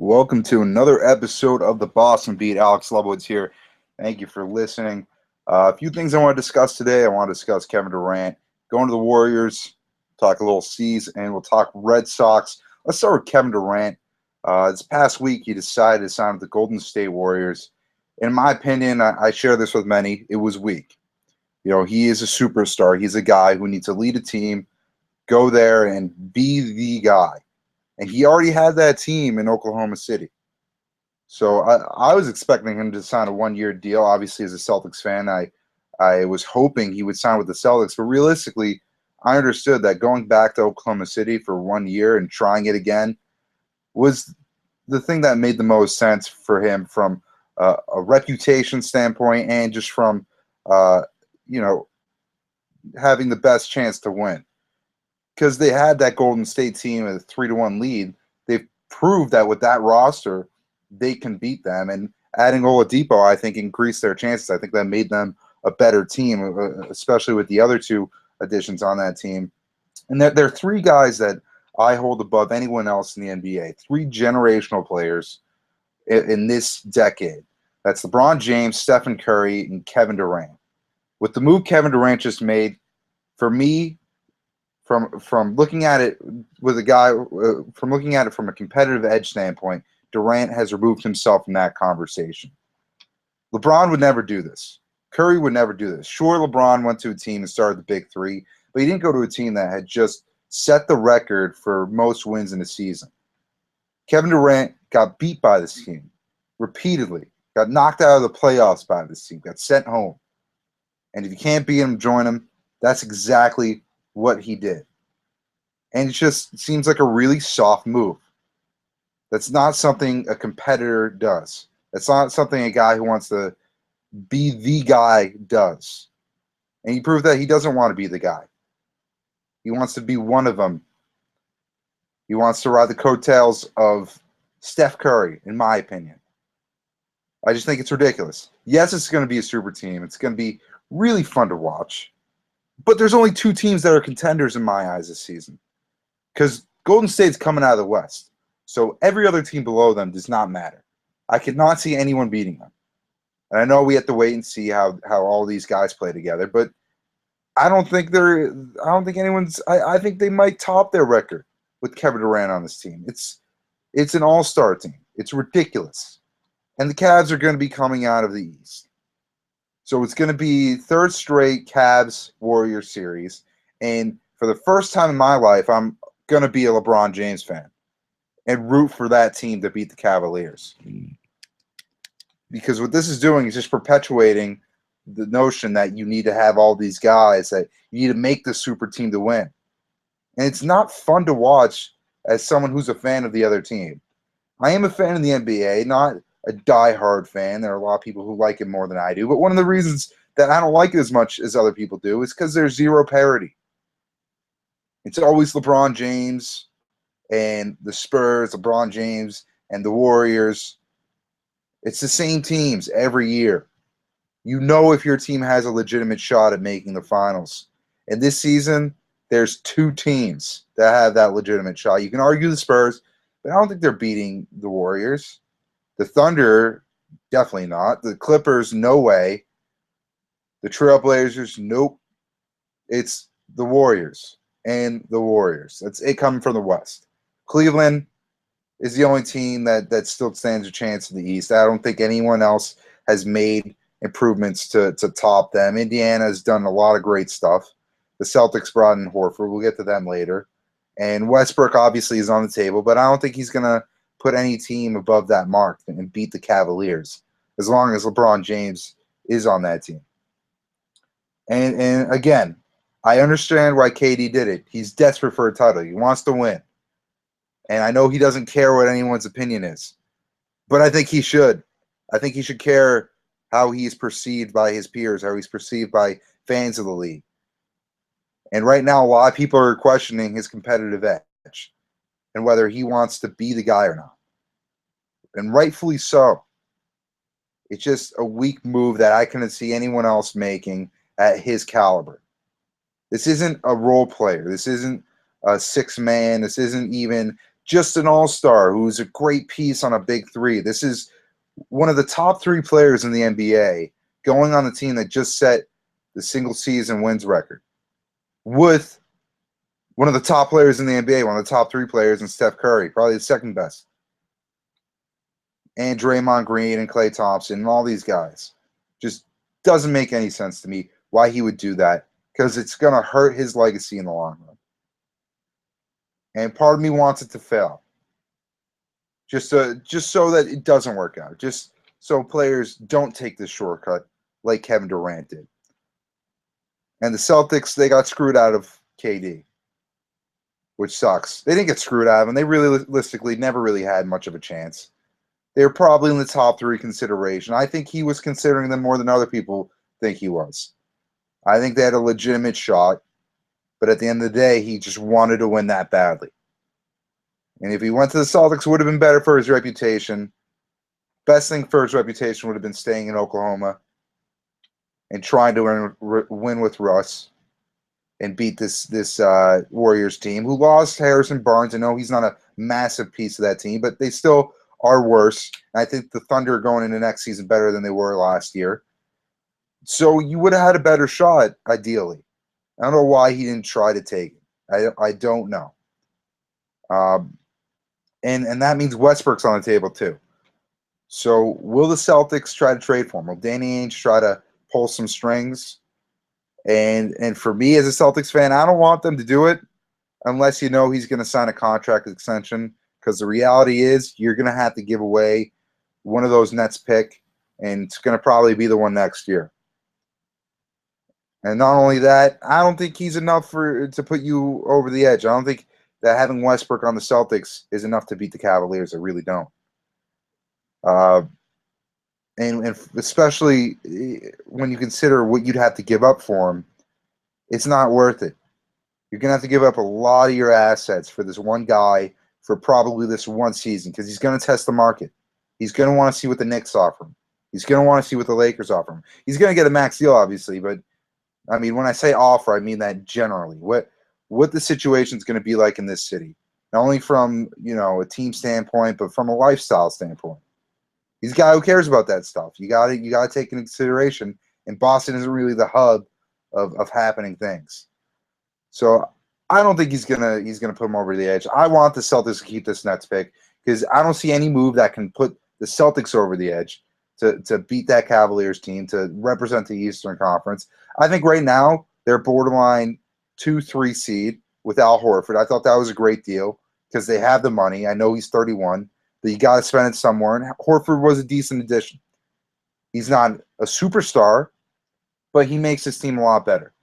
Welcome to another episode of the Boston Beat. Alex Lebowitz here. Thank you for listening. A few things I want to discuss today. I want to discuss Kevin Durant, going to the Warriors, talk a little C's, and we'll talk Red Sox. Let's start with Kevin Durant. This past week, he decided to sign with the Golden State Warriors. In my opinion, I share this with many, it was weak. You know, he is a superstar. He's a guy who needs to lead a team, go there, and be the guy. And he already had that team in Oklahoma City. So I was expecting him to sign a one-year deal. Obviously, as a Celtics fan, I was hoping he would sign with the Celtics. But realistically, I understood that going back to Oklahoma City for 1 year and trying it again was the thing that made the most sense for him from a reputation standpoint and just from, you know, having the best chance to win. Because they had that Golden State team at a 3-1 lead. They've proved that with that roster, they can beat them. And adding Oladipo, I think, increased their chances. I think that made them a better team, especially with the other two additions on that team. And there are three guys that I hold above anyone else in the NBA, three generational players in this decade. That's LeBron James, Stephen Curry, and Kevin Durant. With the move Kevin Durant just made, for me, from looking at it with a guy from looking at it from a competitive edge standpoint, Durant has removed himself from that conversation. LeBron would never do this. Curry would never do this. Sure, LeBron went to a team and started the Big Three, but he didn't go to a team that had just set the record for most wins in a season. Kevin Durant got beat by this team repeatedly, got knocked out of the playoffs by this team, got sent home. And if you can't beat him, join him. That's exactly what he did. And it just seems like a really soft move. That's not something a competitor does. That's not something a guy who wants to be the guy does. And he proved that he doesn't want to be the guy. He wants to be one of them. He wants to ride the coattails of Steph Curry, in my opinion. I just think it's ridiculous. Yes, it's going to be a super team. It's going to be really fun to watch. But there's only two teams that are contenders in my eyes this season. Because Golden State's coming out of the West. So every other team below them does not matter. I could not see anyone beating them. And I know we have to wait and see how all these guys play together, but I think anyone's I think they might top their record with Kevin Durant on this team. It's an all-star team. It's ridiculous. And the Cavs are going to be coming out of the East. So it's going to be third straight Cavs-Warriors series. And for the first time in my life, I'm going to be a LeBron James fan and root for that team to beat the Cavaliers. Because what this is doing is just perpetuating the notion that you need to have all these guys, that you need to make the super team to win. And it's not fun to watch as someone who's a fan of the other team. I am a fan of the NBA, not a diehard fan. There are a lot of people who like it more than I do. But one of the reasons that I don't like it as much as other people do is because there's zero parity. It's always LeBron James and the Spurs, LeBron James and the Warriors. It's the same teams every year. You know if your team has a legitimate shot at making the finals. And this season, there's two teams that have that legitimate shot. You can argue the Spurs, but I don't think they're beating the Warriors. The Thunder, definitely not. The Clippers, no way. The Trailblazers, nope. It's the Warriors and the Warriors. That's it coming from the West. Cleveland is the only team that still stands a chance in the East. I don't think anyone else has made improvements to top them. Indiana has done a lot of great stuff. The Celtics brought in Horford. We'll get to them later. And Westbrook obviously is on the table, but I don't think he's going to put any team above that mark and beat the Cavaliers as long as LeBron James is on that team. And again, I understand why KD did it. He's desperate for a title. He wants to win. And I know he doesn't care what anyone's opinion is. But I think he should. I think he should care how he's perceived by his peers, how he's perceived by fans of the league. And right now, a lot of people are questioning his competitive edge and whether he wants to be the guy or not. And rightfully so. It's just a weak move that I couldn't see anyone else making at his caliber. This isn't a role player. This isn't a six-man. This isn't even just an all-star who's a great piece on a big three. This is one of the top 3 players in the NBA going on the team that just set the single season wins record with one of the top players in the NBA, one of the top 3 players in Steph Curry, probably the second best, and Draymond Green and Klay Thompson and all these guys. Just doesn't make any sense to me why he would do that, because it's going to hurt his legacy in the long run. And part of me wants it to fail. Just so that it doesn't work out. Just so players don't take this shortcut like Kevin Durant did. And the Celtics, they got screwed out of KD, which sucks. They didn't get screwed out of him. They realistically never really had much of a chance. They were probably in the top 3 consideration. I think he was considering them more than other people think he was. I think they had a legitimate shot, but at the end of the day, he just wanted to win that badly. And if he went to the Celtics, it would have been better for his reputation. Best thing for his reputation would have been staying in Oklahoma and trying to win with Russ and beat this Warriors team, who lost Harrison Barnes. I know he's not a massive piece of that team, but they still are worse. And I think the Thunder are going into next season better than they were last year. So you would have had a better shot, ideally. I don't know why he didn't try to take it. I don't know. And that means Westbrook's on the table too. So will the Celtics try to trade for him? Will Danny Ainge try to pull some strings? And for me as a Celtics fan, I don't want them to do it unless you know he's going to sign a contract extension, because the reality is you're going to have to give away one of those Nets pick, and it's going to probably be the one next year. And not only that, I don't think he's enough to put you over the edge. I don't think that having Westbrook on the Celtics is enough to beat the Cavaliers. I really don't. And especially when you consider what you'd have to give up for him, it's not worth it. You're going to have to give up a lot of your assets for this one guy for probably this one season, because he's going to test the market. He's going to want to see what the Knicks offer him. He's going to want to see what the Lakers offer him. He's going to get a max deal, obviously, but I mean, when I say offer, I mean that generally. What the situation is going to be like in this city, not only from a team standpoint, but from a lifestyle standpoint. He's a guy who cares about that stuff. You got to take into consideration. And Boston isn't really the hub of happening things. So I don't think he's gonna put him over the edge. I want the Celtics to keep this Nets pick, because I don't see any move that can put the Celtics over the edge to beat that Cavaliers team, to represent the Eastern Conference. I think right now they're borderline 2-3 seed with Al Horford. I thought that was a great deal because they have the money. I know he's 31, but you got to spend it somewhere. And Horford was a decent addition. He's not a superstar, but he makes his team a lot better.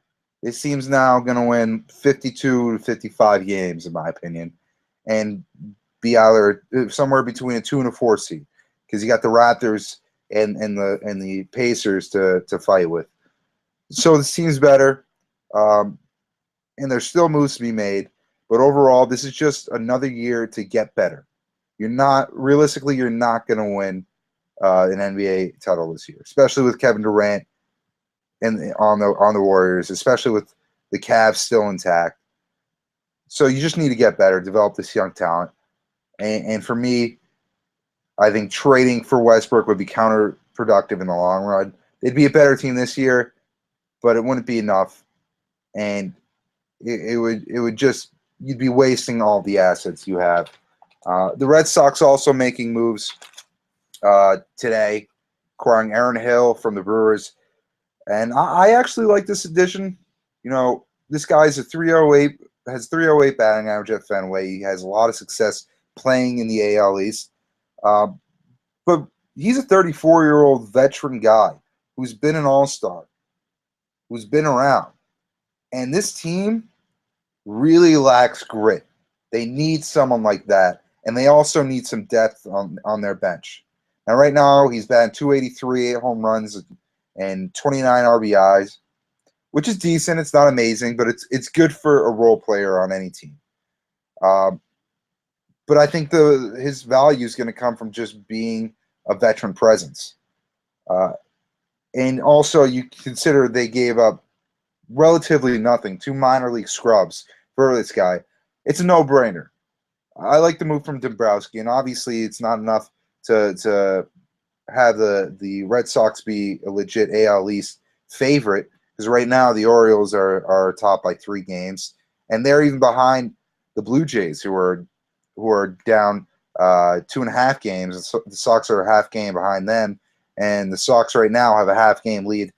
This team's now going to win 52 to 55 games, in my opinion, and be either somewhere between a 2 and a 4 seed, because you got the Raptors and the Pacers to fight with. So this team's better, and there's still moves to be made. But overall, this is just another year to get better. You're not going to win an NBA title this year, especially with Kevin Durant and on the Warriors, especially with the Cavs still intact. So you just need to get better, develop this young talent. And for me, I think trading for Westbrook would be counterproductive in the long run. They'd be a better team this year, but it wouldn't be enough. And it would just, you'd be wasting all the assets you have. The Red Sox also making moves today, acquiring Aaron Hill from the Brewers. And I actually like this addition. This guy's has 308 batting average at Fenway. He has a lot of success playing in the AL East. But he's a 34-year-old veteran guy who's been an all-star, who's been around. And this team really lacks grit. They need someone like that. And they also need some depth on their bench. Now, right now, he's batting 283, 8 home runs, and 29 RBIs, which is decent. It's not amazing, but it's good for a role player on any team. But I think his value is going to come from just being a veteran presence. And also, you consider they gave up relatively nothing, 2 minor league scrubs for this guy. It's a no-brainer. I like the move from Dombrowski, and obviously it's not enough to have the Red Sox be a legit AL East favorite, because right now the Orioles are top by 3 games, and they're even behind the Blue Jays, who are down 2.5 games. The Sox are a half game behind them, and the Sox right now have a half game lead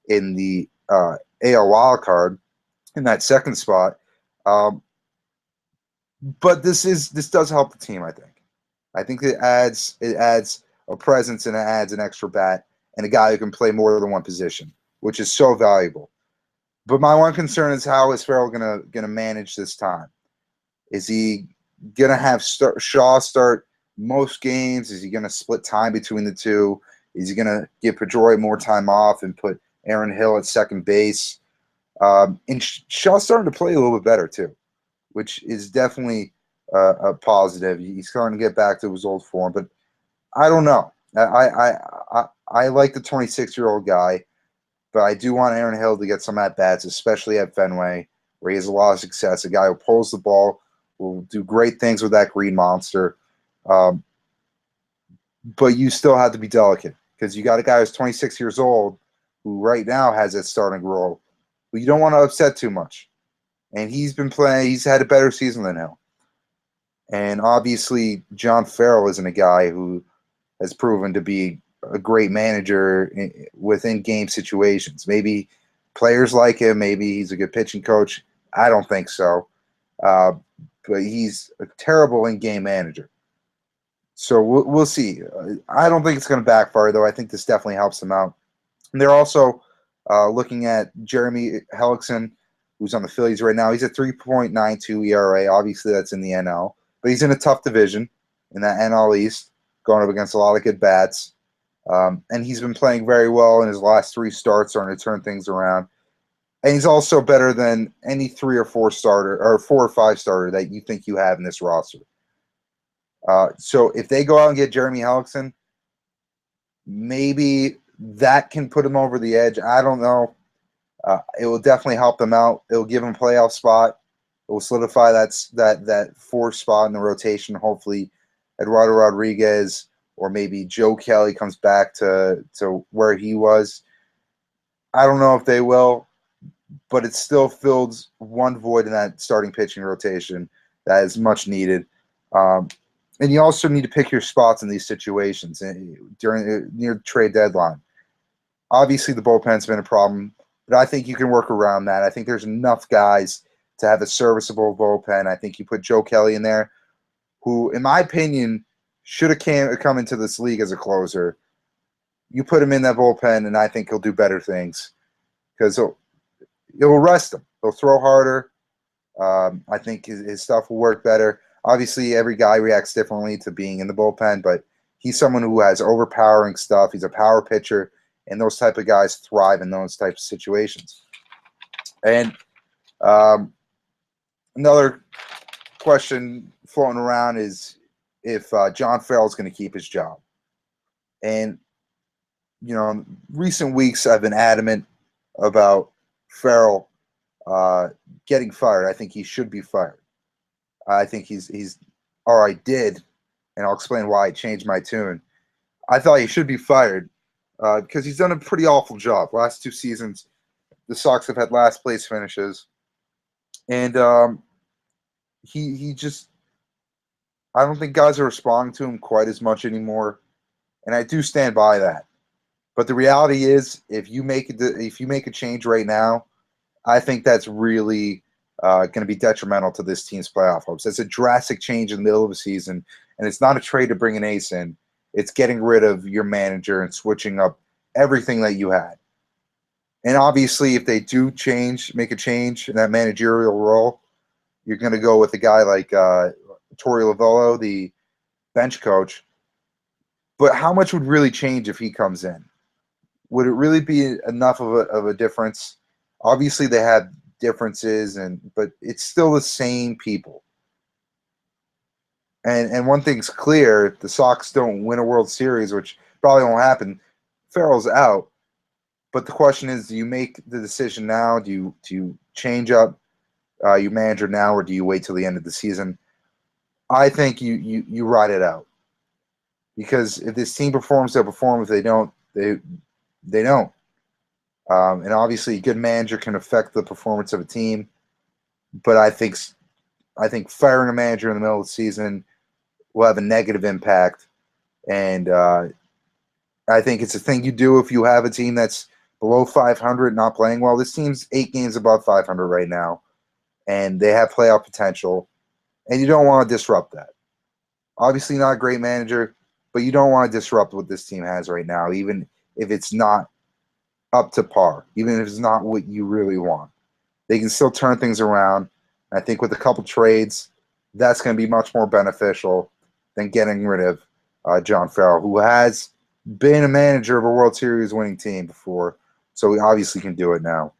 in the AL wild card in that second spot. Um, but this does help the team. I think it adds a presence, and it adds an extra bat and a guy who can play more than one position, which is so valuable. But my one concern is, how is Farrell gonna manage this time? Is he gonna have Shaw start most games? Is he gonna split time between the two? Is he gonna give Pedroia more time off and put Aaron Hill at second base? And Shaw's starting to play a little bit better too, which is definitely a positive. He's starting to get back to his old form, but I don't know. I like the 26-year-old guy, but I do want Aaron Hill to get some at bats, especially at Fenway, where he has a lot of success. A guy who pulls the ball, will do great things with that green monster. Um, but you still have to be delicate, because you got a guy who's 26 years old who right now has that starting role, but you don't want to upset too much. And he's been playing. He's had a better season than Hill. And obviously, John Farrell isn't a guy who has proven to be a great manager within game situations. Maybe players like him. Maybe he's a good pitching coach. I don't think so. Uh, but he's a terrible in-game manager. So we'll see. I don't think it's going to backfire, though. I think this definitely helps them out. And they're also looking at Jeremy Hellickson, who's on the Phillies right now. He's at 3.92 ERA. Obviously, that's in the NL. But he's in a tough division in that NL East, going up against a lot of good bats. And he's been playing very well in his last 3 starts, starting to turn things around. And he's also better than any 3 or 4 starter, or 4 or 5 starter that you think you have in this roster. So if they go out and get Jeremy Hellickson, maybe that can put him over the edge. I don't know. It will definitely help them out. It will give them a playoff spot. It will solidify that 4th spot in the rotation. Hopefully, Eduardo Rodriguez or maybe Joe Kelly comes back to where he was. I don't know if they will, but it still fills one void in that starting pitching rotation that is much needed. And you also need to pick your spots in these situations during near the trade deadline. Obviously, the bullpen's been a problem, but I think you can work around that. I think there's enough guys to have a serviceable bullpen. I think you put Joe Kelly in there, who, in my opinion, should have come into this league as a closer. You put him in that bullpen, and I think he'll do better things, because it'll rest him. He'll throw harder. I think his stuff will work better. Obviously, every guy reacts differently to being in the bullpen, but he's someone who has overpowering stuff. He's a power pitcher, and those type of guys thrive in those types of situations. And another question floating around is if John Farrell is going to keep his job. And, recent weeks I've been adamant about Farrell getting fired. I think he should be fired. I think or I did, and I'll explain why I changed my tune. I thought he should be fired because he's done a pretty awful job. Last 2 seasons, the Sox have had last place finishes, and he just, I don't think guys are responding to him quite as much anymore, and I do stand by that. But the reality is, if you make a change right now, I think that's really going to be detrimental to this team's playoff hopes. It's a drastic change in the middle of the season, and it's not a trade to bring an ace in. It's getting rid of your manager and switching up everything that you had. And obviously, if they do make a change in that managerial role, you're going to go with a guy like Torey Lovullo, the bench coach. But how much would really change if he comes in? Would it really be enough of a difference? Obviously, they have differences, but it's still the same people. And one thing's clear: if the Sox don't win a World Series, which probably won't happen, Farrell's out. But the question is, do you make the decision now? Do you change up your manager now, or do you wait till the end of the season? I think you ride it out, because if this team performs, they'll perform. If they don't, they don't. And obviously, a good manager can affect the performance of a team. But I think firing a manager in the middle of the season will have a negative impact. And I think it's a thing you do if you have a team that's below 500, not playing well. This team's 8 games above 500 right now, and they have playoff potential. And you don't want to disrupt that. Obviously, not a great manager, but you don't want to disrupt what this team has right now, even if it's not up to par, even if it's not what you really want. They can still turn things around. I think with a couple trades, that's going to be much more beneficial than getting rid of John Farrell, who has been a manager of a World Series winning team before, so we obviously can do it now.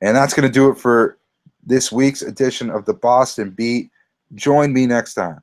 And that's going to do it for this week's edition of the Boston Beat. Join me next time.